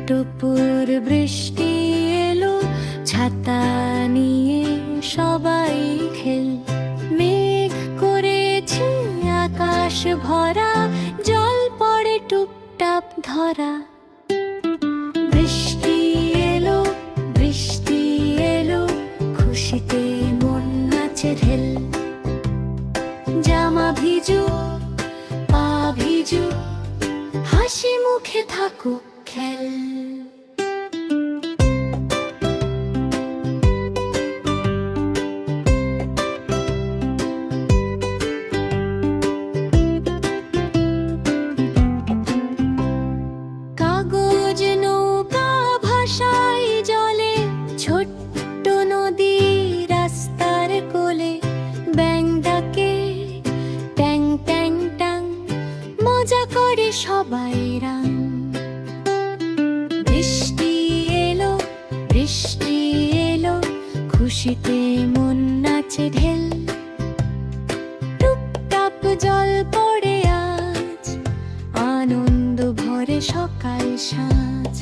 টুপুর বৃষ্টি এলো, ছাতা নিয়ে সবাই খেল। মেঘ করেছে আকাশ ভরা, জল পড়ে টুপটাপ ধরা। বৃষ্টি এলো, বৃষ্টি এলো, খুশিতে মন নাচে ঢেল। জামা ভিজু, পা ভিজু, হাসি মুখে থাকুক খেল। কাগজ নৌকা ভাসায় জলে, ছোট্ট নদী রাস্তার কোলে। ব্যাঙ ডাকে ট্যাং ট্যাং ট্যাং, মজা করে সবাই রাং। বৃষ্টি এলো, বৃষ্টি এলো, খুশিতে মন নাচে ঢেল। টুপটাপ জল পড়ে আজ, আনন্দ ভরে সকাল সাঁঝ।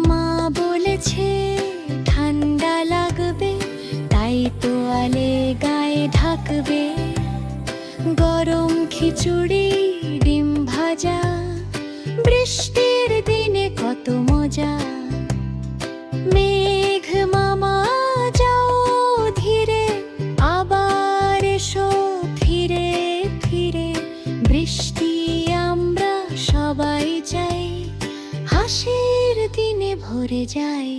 মা বলেছে ঠান্ডা লাগবে, তাই তোয়ালে গায়ে ঢাকবে। গরম খিচুড়ি ডিম ভাজা, বৃষ্টির দিনে কত মজা। মেঘ মামা যাও ধীরে, আবার এসো ফিরে ফিরে। বৃষ্টি আমরা সবাই চাই, হাসির দিনে ভরে যায়।